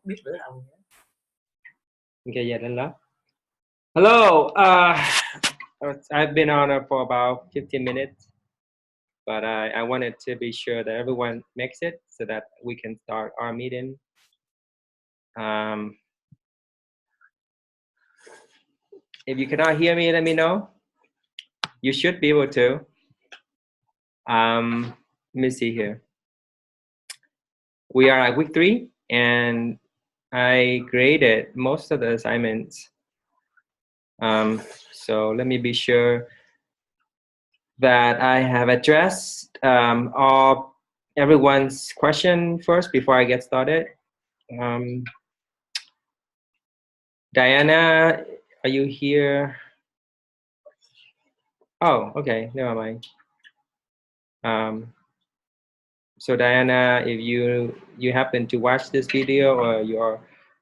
biết bữa nào. Okay, yeah, then left. Hello. I've been on for about 15 minutes, but I wanted to be sure that everyone makes it so that we can start our meeting. If you cannot hear me, let me know. You should be able to. Let me see here. We are at week 3, and I graded most of the assignments. So let me be sure that I have addressed all everyone's question first before I get started. Diana, are you here? Oh, okay, never mind. So Diana, if you happen to watch this video or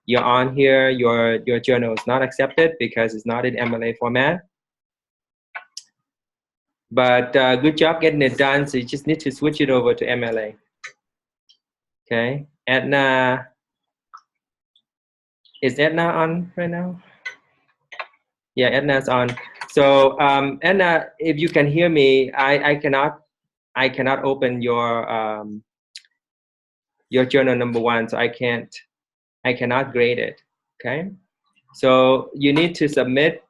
you're on here, your journal is not accepted because it's not in MLA format. But good job getting it done. So you just need to switch it over to MLA. Okay, Edna, is Edna on right now? Yeah, Edna's on. So Edna, if you can hear me, I cannot open your journal number 1, so I cannot grade it. Okay, so you need to submit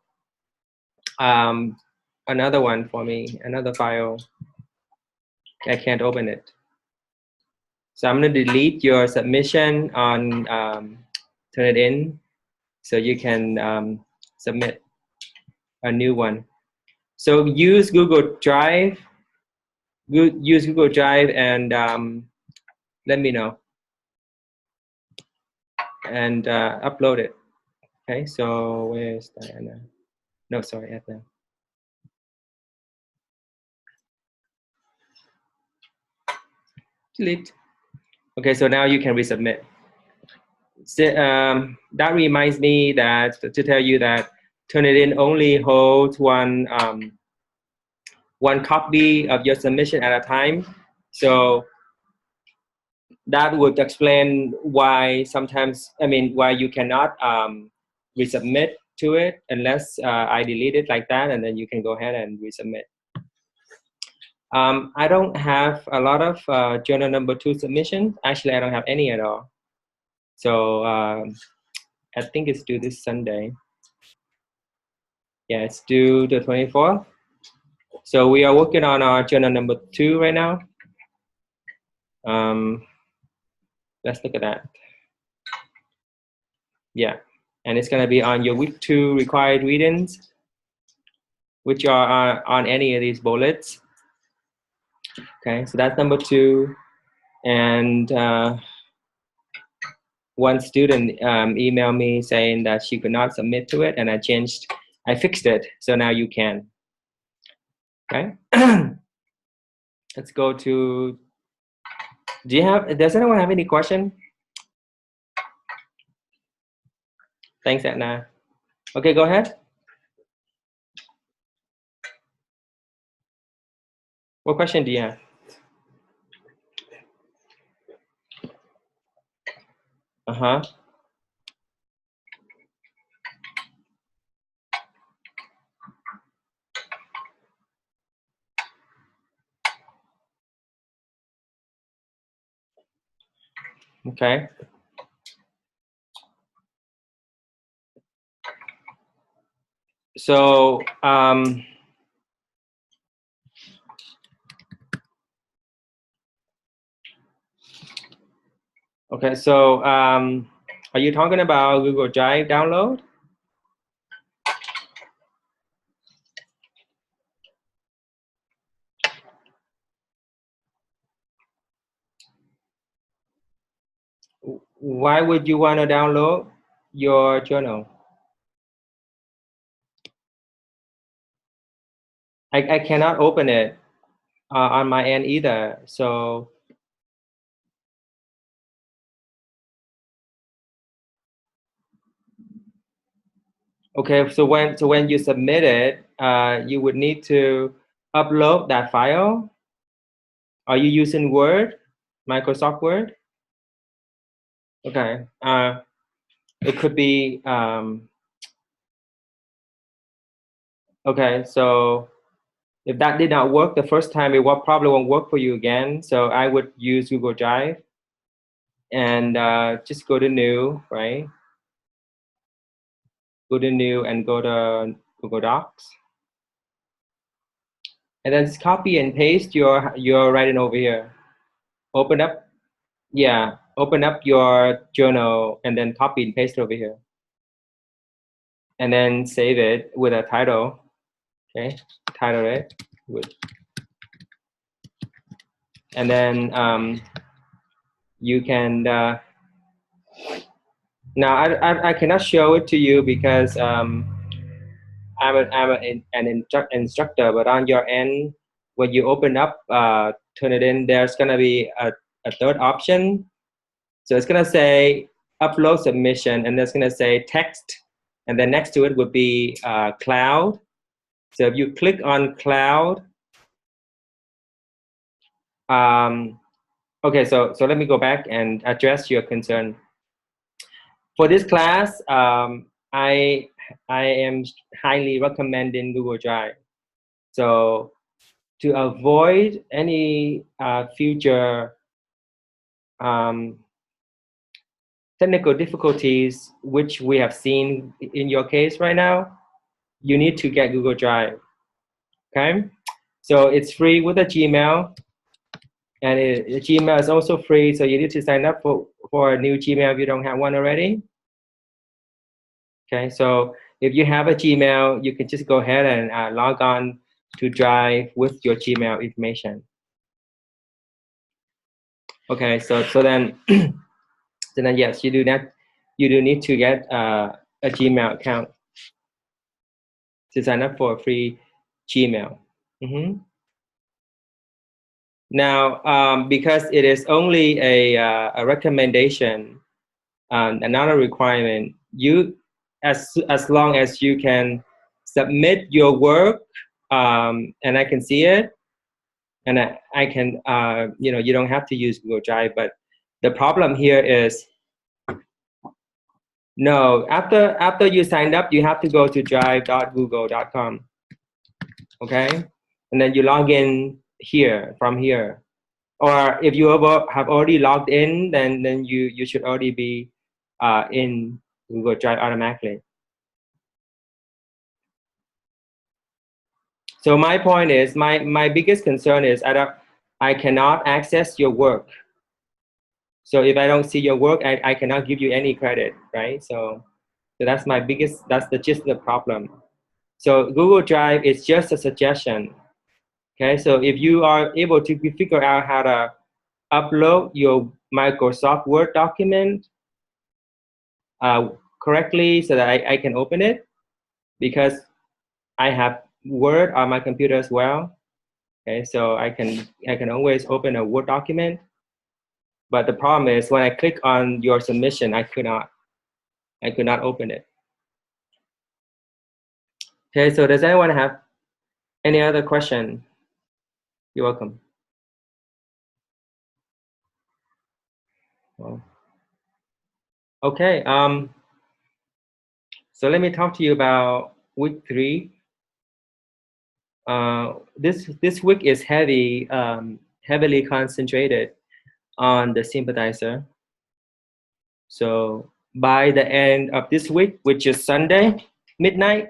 another one for me, another file. I can't open it, so I'm gonna delete your submission on Turnitin, so you can submit a new one. So use Google Drive. Use Google Drive and let me know and upload it. Okay, so where's Diana? No, sorry, Edna. Delete. Okay, so now you can resubmit. So, that reminds me that to tell you that Turnitin only holds one copy of your submission at a time. So that would explain why sometimes, why you cannot resubmit to it unless I delete it like that, and then you can go ahead and resubmit. I don't have a lot of journal number 2 submissions. Actually, I don't have any at all. So I think it's due this Sunday. Yeah, it's due the 24th. So we are working on our journal number 2 right now. Let's look at that. Yeah, and it's going to be on your week 2 required readings, which are on any of these bullets. Okay, so that's number 2. And one student emailed me saying that she could not submit to it, and I fixed it, so now you can. Okay. Let's go to, does anyone have any question? Thanks, Edna. Okay, go ahead. What question do you have? Uh-huh. Okay. So okay, so are you talking about Google Drive download? Why would you want to download your journal? I cannot open it on my end either. So okay, so when you submit it, you would need to upload that file. Are you using Word, Microsoft Word? Okay. It could be, okay, so if that did not work the first time, probably won't work for you again. So I would use Google Drive and just go to new, right? Go to new and go to Google Docs. And then just copy and paste your writing over here. Open up, yeah, open up your journal and then copy and paste over here. And then save it with a title, okay? Title it with, and then you can, now I cannot show it to you because I'm an instructor, but on your end, when you open up turn it in, there's gonna be a third option. So it's gonna say upload submission, and there's gonna say text, and then next to it would be cloud. So if you click on cloud, okay, so let me go back and address your concern. For this class, I am highly recommending Google Drive. So to avoid any future technical difficulties, which we have seen in your case right now, you need to get Google Drive, okay? So it's free with a Gmail, and Gmail is also free, so you need to sign up for a new Gmail if you don't have one already. Okay, so if you have a Gmail, you can just go ahead and log on to Drive with your Gmail information. Okay, so then so then yes, you do need to get a Gmail account to sign up for a free Gmail. Now, because it is only a recommendation, another requirement, you as long as you can submit your work and I can see it, and I can you don't have to use Google Drive, but the problem here is no, after you signed up, you have to go to drive.google.com, okay, and then you log in here from here. Or if you have already logged in, then you should already be in Google Drive automatically. So my point is, my biggest concern is I cannot access your work. So if I don't see your work, I cannot give you any credit, right? So that's my biggest, that's the gist of the problem. So Google Drive is just a suggestion. Okay, so if you are able to figure out how to upload your Microsoft Word document correctly so that I can open it, because I have Word on my computer as well. Okay, so I can always open a Word document. But the problem is when I click on your submission, I could not open it. Okay, so does anyone have any other question? You're welcome. Well, okay, so let me talk to you about week 3. This week is heavily concentrated on the sympathizer. So by the end of this week, which is Sunday midnight,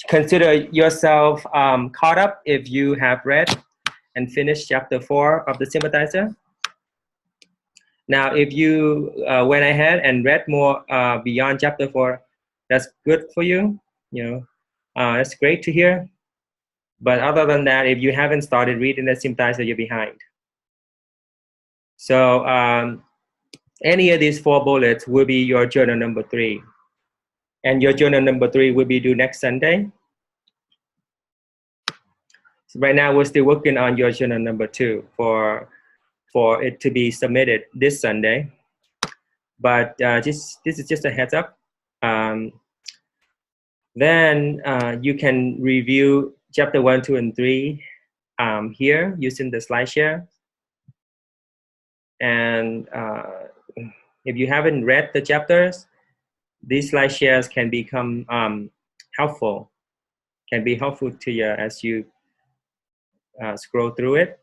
consider yourself caught up if you have read and finished chapter 4 of the sympathizer. Now, if you went ahead and read more beyond chapter 4, that's good for you. That's great to hear. But other than that, if you haven't started reading the sympathizer, you're behind. So any of these 4 bullets will be your journal number 3. And your journal number 3 will be due next Sunday. So right now, we're still working on your journal number 2 for it to be submitted this Sunday. But this is just a heads up. Then you can review chapter 1, 2, and 3 here using the slide share. And if you haven't read the chapters, these slide shares can become helpful, can be helpful to you as you scroll through it.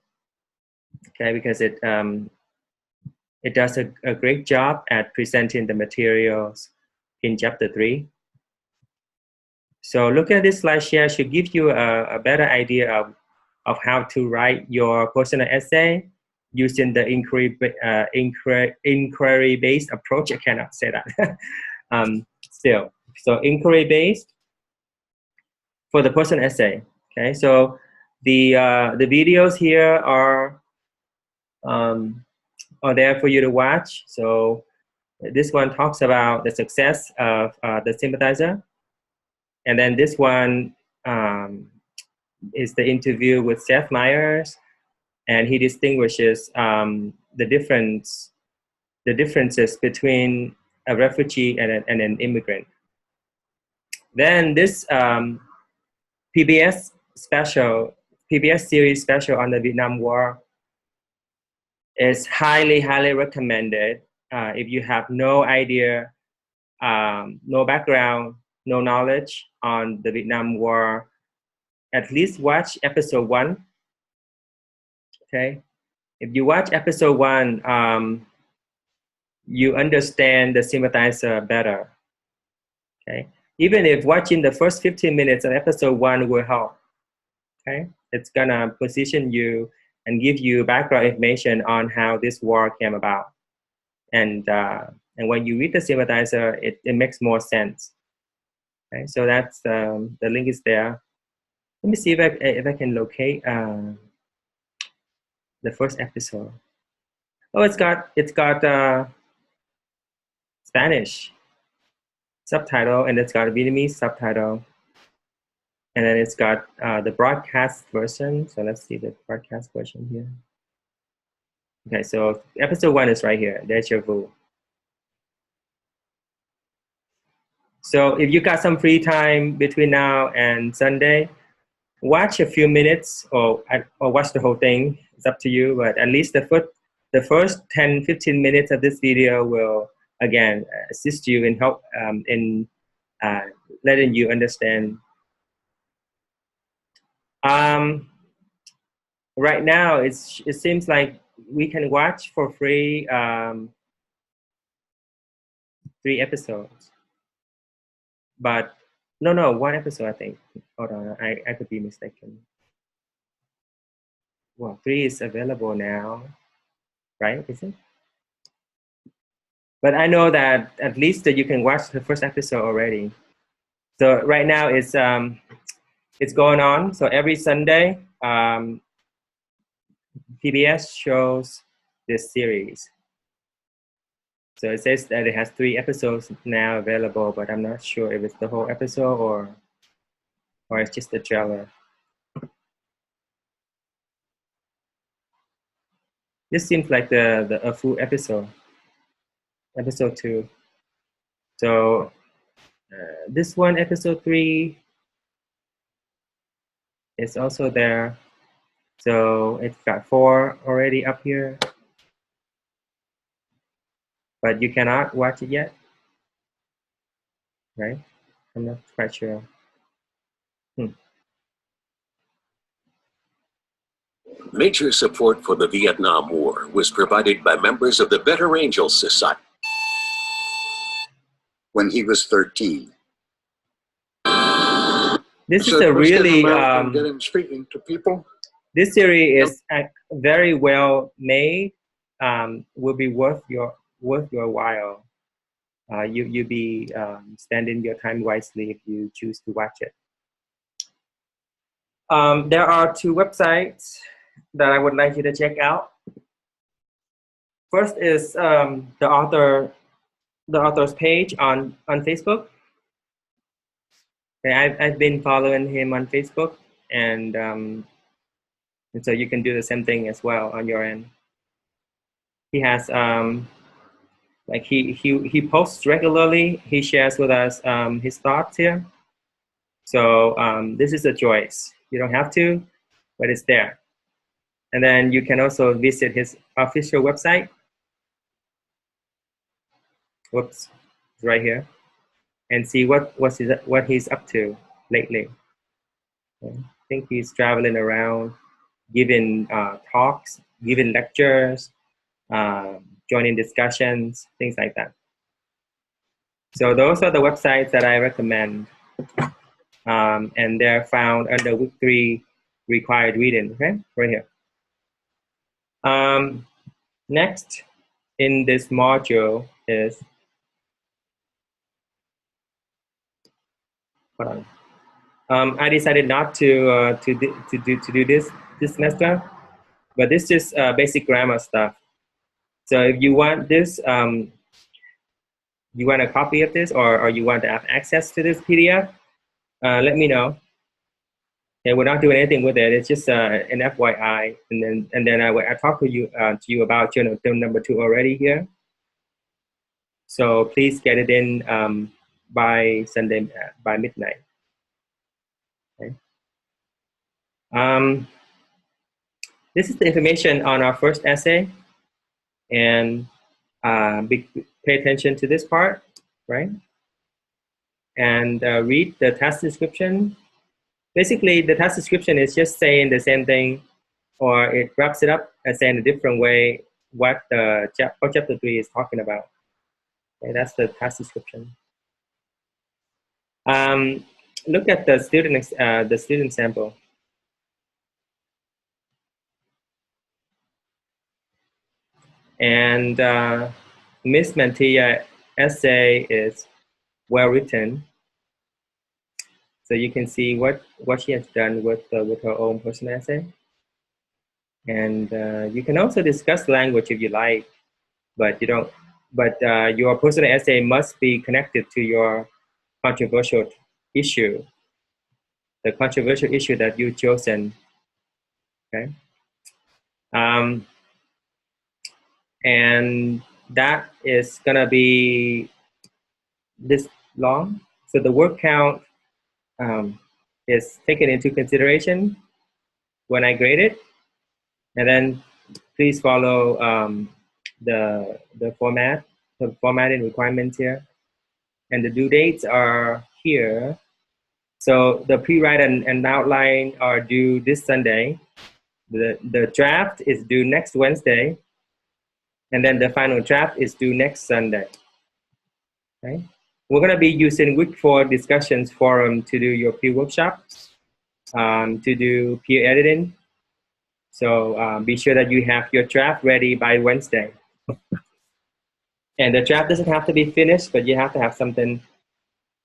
Okay, because it does a great job at presenting the materials in chapter 3. So look at this slide share should give you a better idea of how to write your personal essay using the inquiry-based approach. I cannot say that. Still, so inquiry-based for the personal essay. Okay, so the videos here are there for you to watch. So this one talks about the success of the sympathizer. And then this one is the interview with Seth Meyers, and he distinguishes the differences between a refugee and an immigrant. Then this PBS series special on the Vietnam War is highly recommended if you have no idea, no background, no knowledge on the Vietnam War. At least watch episode 1. Okay, if you watch episode 1, you understand the sympathizer better. Okay, even if watching the first 15 minutes of episode 1 will help. Okay, it's gonna position you and give you background information on how this war came about. And when you read the sympathizer, it makes more sense. Okay, so that's the link is there. Let me see if I can locate the first episode. Oh, it's got Spanish subtitle, and it's got a Vietnamese subtitle, and then it's got the broadcast version. So let's see the broadcast version here. Okay, so episode 1 is right here. Deja vu. So if you got some free time between now and Sunday, watch a few minutes or watch the whole thing. It's up to you, but at least the first 10-15 minutes of this video will again assist you in help in letting you understand. Right now, it seems like we can watch for free 3 episodes, but no, 1 episode, I think. Hold on, I could be mistaken. Well, 3 is available now, right? Is it? But I know that at least that you can watch the first episode already. So right now it's going on. So every Sunday, PBS shows this series. So it says that it has 3 episodes now available, but I'm not sure if it's the whole episode or it's just the trailer. This seems like a full episode, episode 2. So this one, episode 3, is also there. So it's got 4 already up here, but you cannot watch it yet, right? I'm not quite sure. Major support for the Vietnam War was provided by members of the Better Angels Society. When he was 13. This is a really get him speaking to people. This series is very well made. Will be worth your while. You'll be spending your time wisely if you choose to watch it. There are 2 websites that I would like you to check out. First is the author's page on Facebook. Okay, I've been following him on Facebook, and so you can do the same thing as well on your end. He has like he posts regularly. He shares with us his thoughts here. So this is a choice. You don't have to, but it's there. And then you can also visit his official website. whoops, right here, and see what he's up to lately. Okay. I think he's traveling around, giving talks, giving lectures, joining discussions, things like that. So those are the websites that I recommend, and they're found under week 3 required reading. Okay, right here. Next in this module is, hold on. I decided not to do this semester, but this is basic grammar stuff. So if you want this, you want a copy of this, or you want to have access to this PDF, let me know. Okay, we're not doing anything with it. It's just an FYI, and then I talked to you about journal film number 2 already here. So please get it in by Sunday by midnight. Okay. This is the information on our first essay, and pay attention to this part, right? And read the task description. Basically, the task description is just saying the same thing, or it wraps it up and saying a different way what chapter 3 is talking about. Okay, that's the task description. Look at the student sample. And Miss Mantilla essay is well written. So you can see what she has done with her own personal essay. And you can also discuss language if you like, but you don't. But your personal essay must be connected to your controversial issue, the controversial issue that you've chosen. Okay. And that is gonna be this long. So the word count is taken into consideration when I grade it. And then please follow the formatting requirements here. And the due dates are here. So the pre-write and outline are due this Sunday. The draft is due next Wednesday. And then the final draft is due next Sunday. Okay? We're gonna be using week 4 discussions forum to do your pre-workshops, to do peer editing. So be sure that you have your draft ready by Wednesday. And the draft doesn't have to be finished, but you have to have something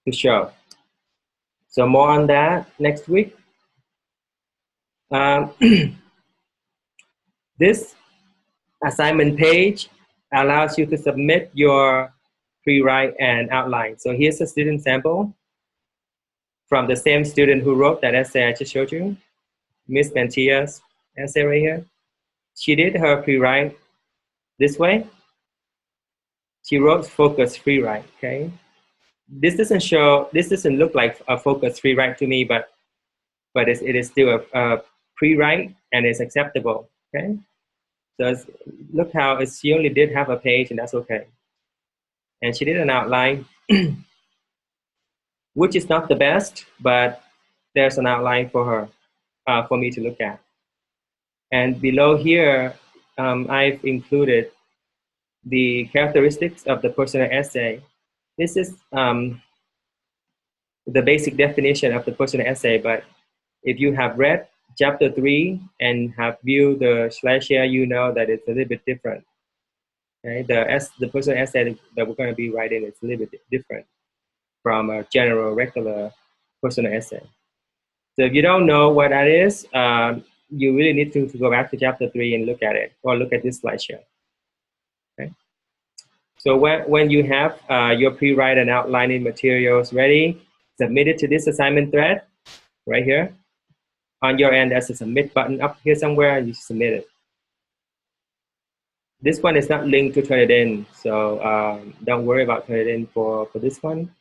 to show. So more on that next week. This assignment page allows you to submit your pre-write and outline. So here's a student sample from the same student who wrote that essay I just showed you, Miss Mantilla's essay right here. She did her pre-write this way. She wrote focus free write, okay? This doesn't look like a focus free write to me, but it is still a pre-write and it's acceptable, okay? So look how she only did half a page and that's okay. And she did an outline, which is not the best, but there's an outline for her, for me to look at. And below here, I've included the characteristics of the personal essay. This is the basic definition of the personal essay, but if you have read chapter 3 and have viewed the slideshare, you know that it's a little bit different. Okay? The personal essay that we're going to be writing is a little bit different from a general, regular personal essay. So if you don't know what that is, you really need to go back to chapter 3 and look at it, or look at this slideshare. Okay? So when you have your pre-write and outlining materials ready, submit it to this assignment thread right here. On your end, there's a submit button up here somewhere, and you submit it. This one is not linked to Turnitin, so don't worry about Turnitin for this one.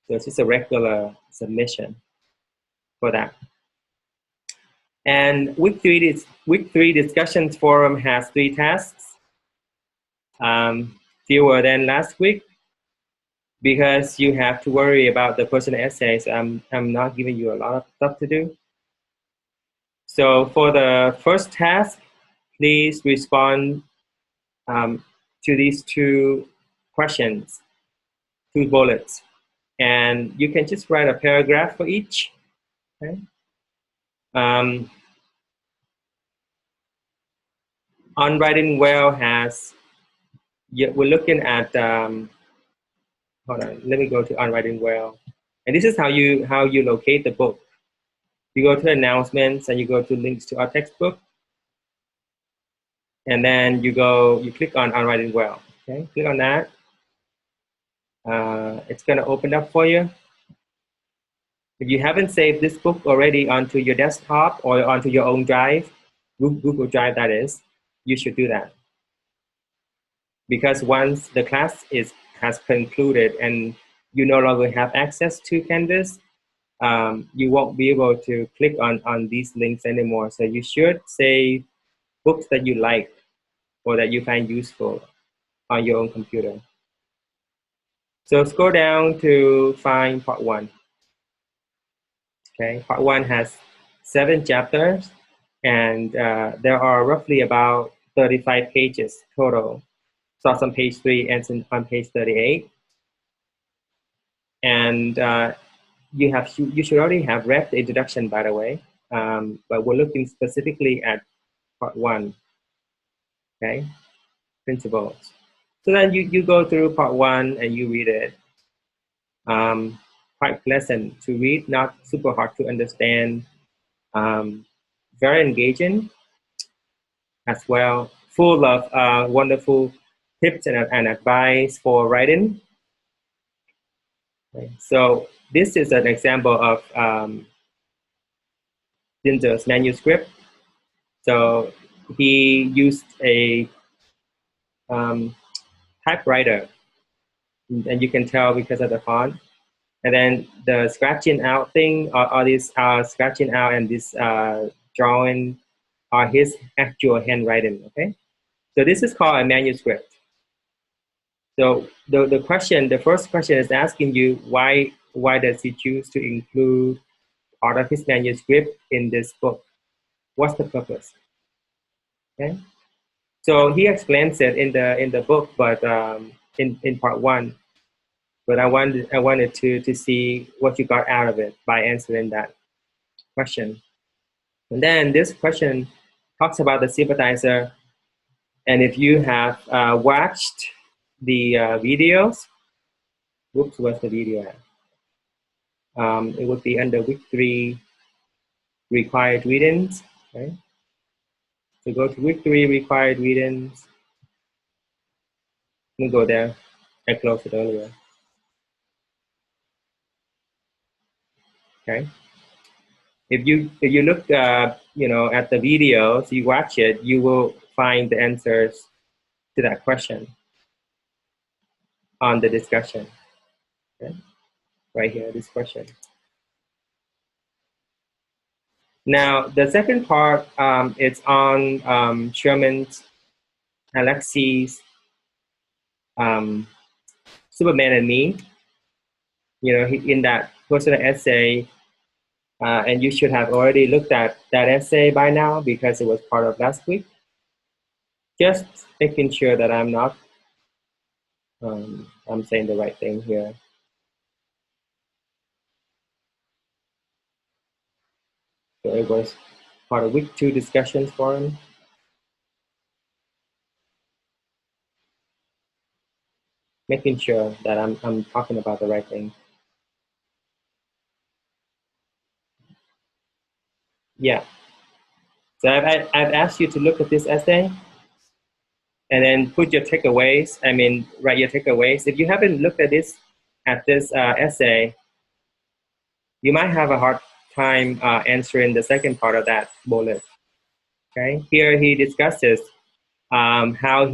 So it's just a regular submission for that. And week 3 discussions forum has 3 tasks, fewer than last week. because you have to worry about the personal essays. I'm not giving you a lot of stuff to do. So for the first task, please respond to these two questions, two bullets, and you can just write a paragraph for each. Okay? On Writing Well has, we're looking at, hold on, let me go to On Writing Well. And this is how you locate the book. You go to announcements and you go to links to our textbook. And then you click on Writing Well. Okay, click on that. It's gonna open up for you. If you haven't saved this book already onto your desktop or onto your own drive, Google Drive that is, you should do that. Because once the class has concluded and you no longer have access to Canvas, you won't be able to click on these links anymore. So you should save books that you like or that you find useful on your own computer. So scroll down to find part 1. Okay, part 1 has 7 chapters, and there are roughly about 35 pages total. Starts on page 3, ends on page 38. And you should already have read the introduction, by the way, but we're looking specifically at part 1. Okay, principles. So then you go through part 1 and you read it. Quite pleasant to read, not super hard to understand. Very engaging as well, full of wonderful tips and advice for writing. Okay. So this is an example of Zinzer's manuscript. So he used a typewriter, and you can tell because of the font. And then the scratching out thing, all these scratching out and this drawing are his actual handwriting, okay? So this is called a manuscript. So the first question is asking you why does he choose to include part of his manuscript in this book? What's the purpose? Okay. So he explains it in the book, but in part 1. But I wanted to see what you got out of it by answering that question. And then this question talks about the sympathizer. And if you have watched the videos, whoops, what's the video at? It would be under week 3 required readings, right? So go to week 3 required readings. Let me go there. I closed it earlier. Okay. If you look at the videos, you watch it, you will find the answers to that question on the discussion. Okay. Right here, this question. Now, the second part, it's on Sherman's, Alexi's Superman and Me. In that personal essay, and you should have already looked at that essay by now because it was part of last week. Just making sure that I'm not, I'm saying the right thing here. So it was part of week 2 discussions forum. Making sure that I'm talking about the right thing. Yeah. So I've asked you to look at this essay and then put your takeaways. Write your takeaways. If you haven't looked at this essay, you might have a hard time answering the second part of that bullet. Okay. Here he discusses how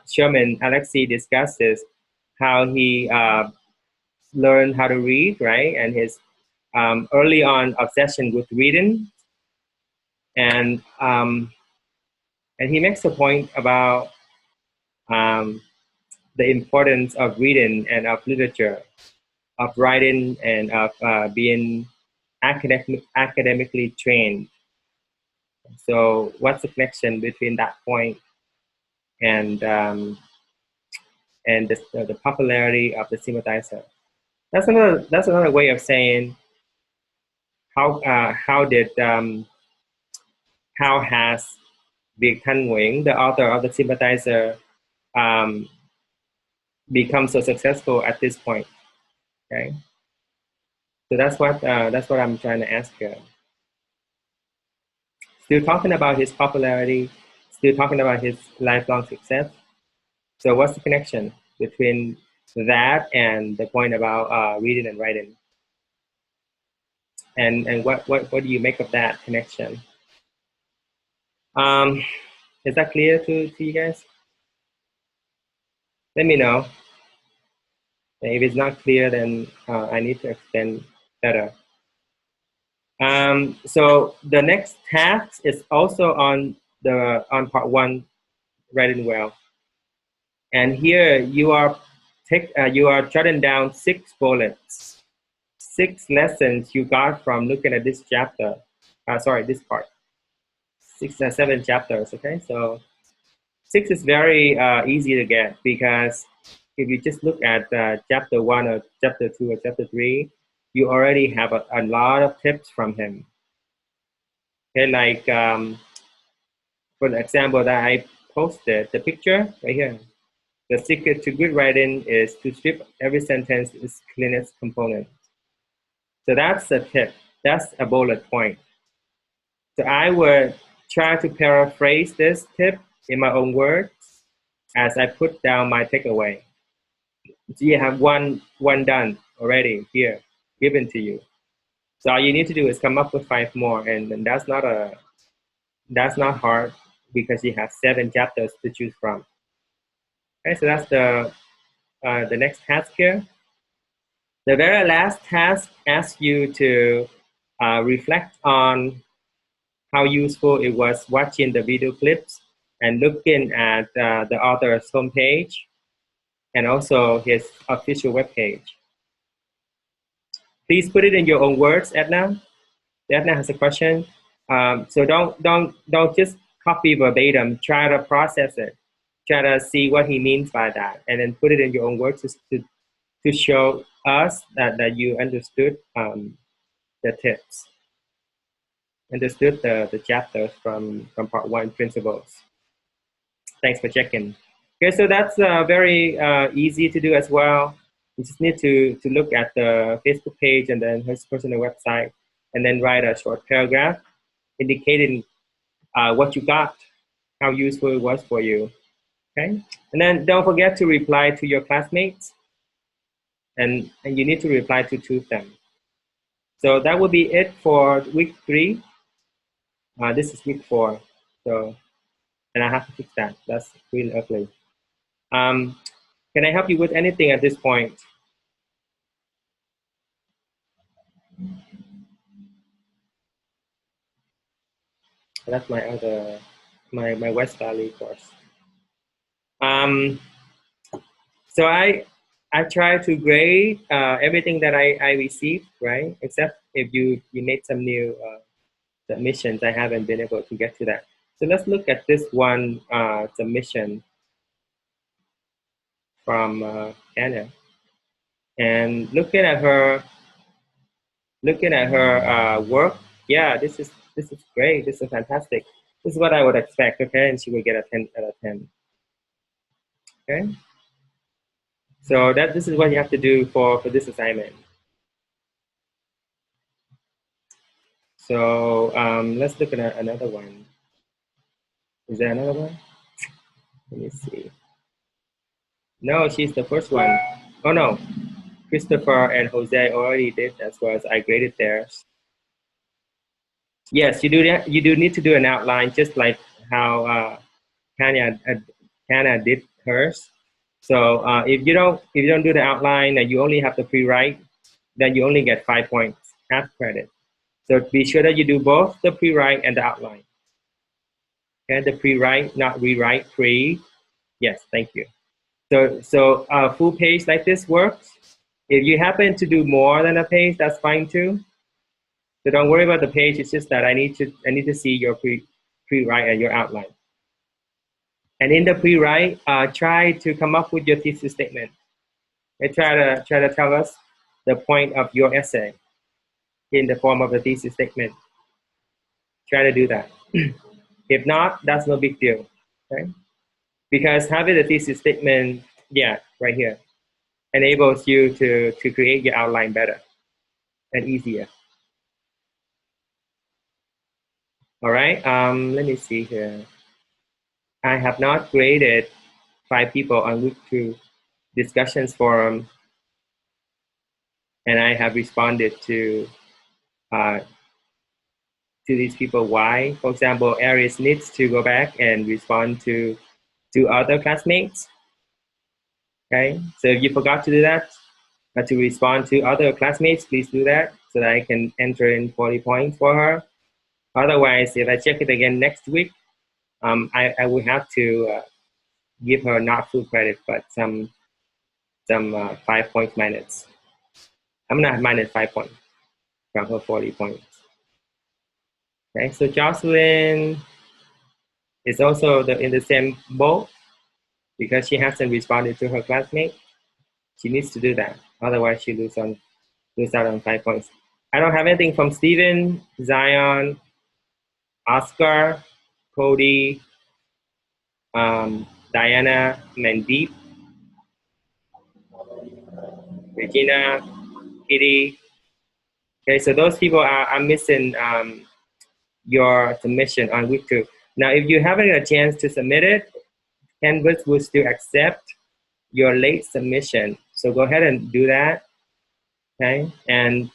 Sherman Alexei discusses how he learned how to read, right, and his early on obsession with reading, and he makes a point about the importance of reading and of literature, of writing and of being academically trained. So what's the connection between that point and the popularity of the sympathizer? That's another way of saying how has Việt Thanh Nguyễn, the author of the sympathizer, become so successful at this point? Okay, so that's what I'm trying to ask here. Still talking about his popularity, still talking about his lifelong success. So what's the connection between that and the point about reading and writing? And what do you make of that connection? Is that clear to you guys? Let me know. If it's not clear, then I need to explain better. So the next task is also on part 1, writing well. And here you are jotting down 6 bullets, 6 lessons you got from looking at this chapter. This part. 7 chapters. Okay, so 6 is very easy to get, because if you just look at chapter 1 or chapter 2 or chapter 3, you already have a lot of tips from him. Okay, like for the example that I posted, the picture right here. The secret to good writing is to strip every sentence its cleanest component. So that's a tip. That's a bullet point. So I would try to paraphrase this tip in my own words as I put down my takeaway. So you have one done already here, given to you. So all you need to do is come up with 5 more, and that's not hard, because you have 7 chapters to choose from. Okay, so that's the next task here. The very last task asks you to reflect on how useful it was watching the video clips and looking at the author's homepage and also his official webpage. Please put it in your own words, Edna. Edna has a question. So don't just copy verbatim. Try to process it. Try to see what he means by that, and then put it in your own words to show us that you understood the tips, understood the chapters from part 1, principles. Thanks for checking. Okay, so that's very easy to do as well. You just need to look at the Facebook page and then his personal website, and then write a short paragraph indicating what you got, how useful it was for you. Okay, and then don't forget to reply to your classmates, and you need to reply to 2 of them. So that will be it for week 3. This is week 4. So, and I have to fix that. That's really ugly. Can I help you with anything at this point? That's my other, my West Valley course. So I try to grade everything that I received, right? Except if you made some new submissions, I haven't been able to get to that. So let's look at this one submission from Anna, and looking at her work. Yeah, this is great. This is fantastic. This is what I would expect. Okay, and she will get a 10 out of 10. Okay. So this is what you have to do for this assignment. So let's look at another one. Is there another one? Let me see. No, she's the first one. Oh no, Christopher and Jose already did as well as I graded theirs. Yes, you do need to do an outline, just like how Tanya did hers. So if you don't do the outline and you only have the pre-write, then you only get 5 points, half credit. So be sure that you do both the pre-write and the outline. Okay, the pre-write, not rewrite, pre. Yes, thank you. So a full page like this works. If you happen to do more than a page, that's fine too. So don't worry about the page. It's just that I need to see your pre-write and your outline. And in the pre-write, try to come up with your thesis statement. And try to tell us the point of your essay in the form of a thesis statement. Try to do that. If not, that's no big deal. Okay? Because having a thesis statement, yeah, right here, enables you to create your outline better and easier. All right, let me see here. I have not graded 5 people on Week 2 discussions forum, and I have responded to these people why. For example, Aries needs to go back and respond to other classmates. Okay, so if you forgot to do that, to respond to other classmates, please do that so that I can enter in 40 points for her. Otherwise, if I check it again next week, I will have to give her not full credit, but some 5 points minus. I'm not minus 5 points from her 40 points. Okay, so Jocelyn is also in the same boat because she hasn't responded to her classmate. She needs to do that. Otherwise, she lose out on 5 points. I don't have anything from Steven, Zion, Oscar, Cody, Diana, Mandeep, Regina, Kitty. Okay, so those people are missing your submission on week 2. Now, if you haven't a chance to submit it, Canvas will still accept your late submission. So go ahead and do that. Okay, and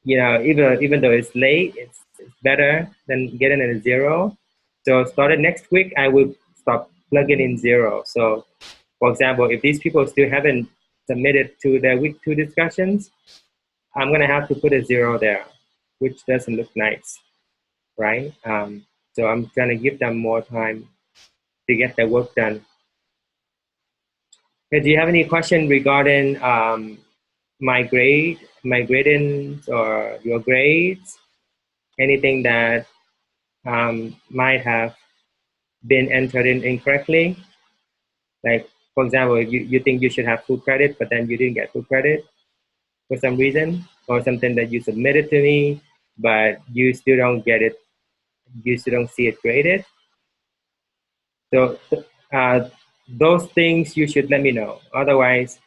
you know, even though it's late, it's better than getting a 0. So starting next week, I will start plugging in 0. So, for example, if these people still haven't submitted to their week 2 discussions, I'm gonna have to put a 0 there, which doesn't look nice, right? So I'm gonna give them more time to get their work done. Okay, do you have any question regarding my gradings or your grades? Anything that might have been entered in incorrectly? Like, for example, if you think you should have full credit, but then you didn't get full credit for some reason, or something that you submitted to me, but you still don't get it, you still don't see it graded. So those things you should let me know. Otherwise,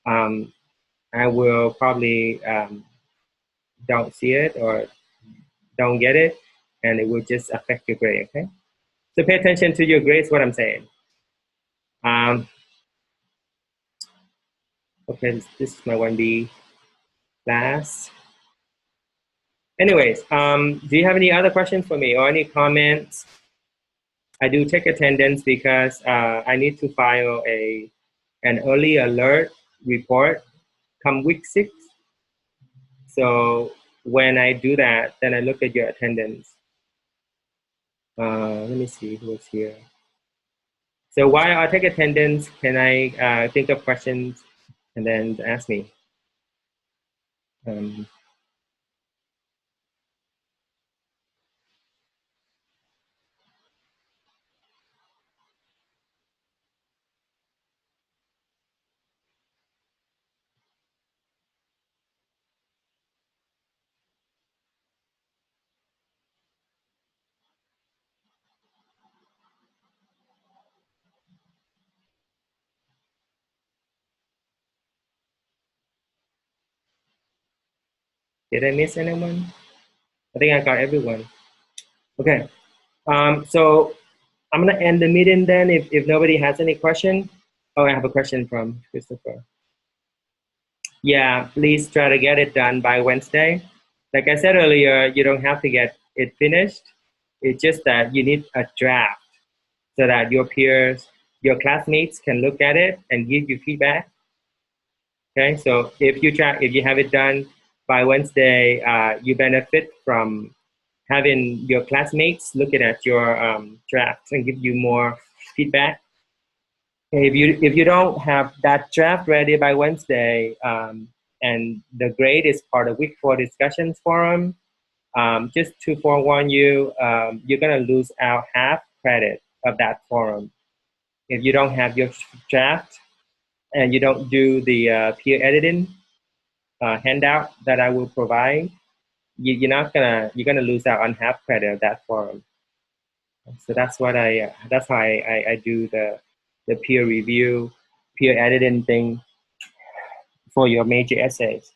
I will probably don't see it or don't get it, and it will just affect your grade, okay? So pay attention to your grades, what I'm saying. Okay, this is my 1B class. Anyways, do you have any other questions for me or any comments? I do take attendance because I need to file an early alert report come week 6. So when I do that, then I look at your attendance. Let me see who's here. So while I take attendance, can I think of questions and then ask me? Did I miss anyone? I think I got everyone. Okay, so I'm gonna end the meeting then if nobody has any question. Oh, I have a question from Christopher. Yeah, please try to get it done by Wednesday. Like I said earlier, you don't have to get it finished. It's just that you need a draft so that your peers, your classmates can look at it and give you feedback. Okay, so if you have it done by Wednesday, you benefit from having your classmates looking at your drafts and give you more feedback. If you don't have that draft ready by Wednesday, and the grade is part of week 4 discussions forum, just to forewarn you, you're gonna lose out half credit of that forum if you don't have your draft and you don't do the peer editing handout that I will provide. You're gonna lose out on half credit of that forum. So that's how I do the peer review, peer editing thing for your major essays.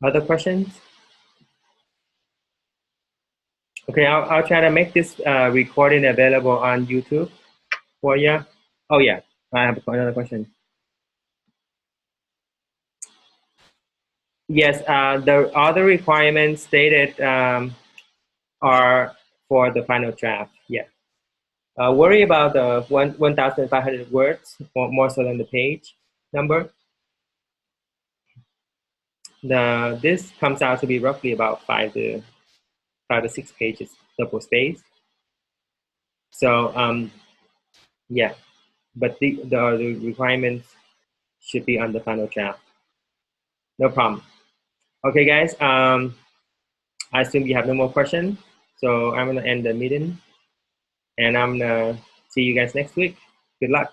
Other questions? Okay, I'll try to make this recording available on YouTube for you. Oh yeah, I have another question. Yes, the other requirements stated are for the final draft. Yeah. Worry about the 1,500 words, or more so than the page number. This comes out to be roughly about 5 to 6 pages, double space. So yeah, but the requirements should be on the final draft. No problem. Okay, guys. I assume you have no more questions, so I'm gonna end the meeting, and I'm gonna see you guys next week. Good luck.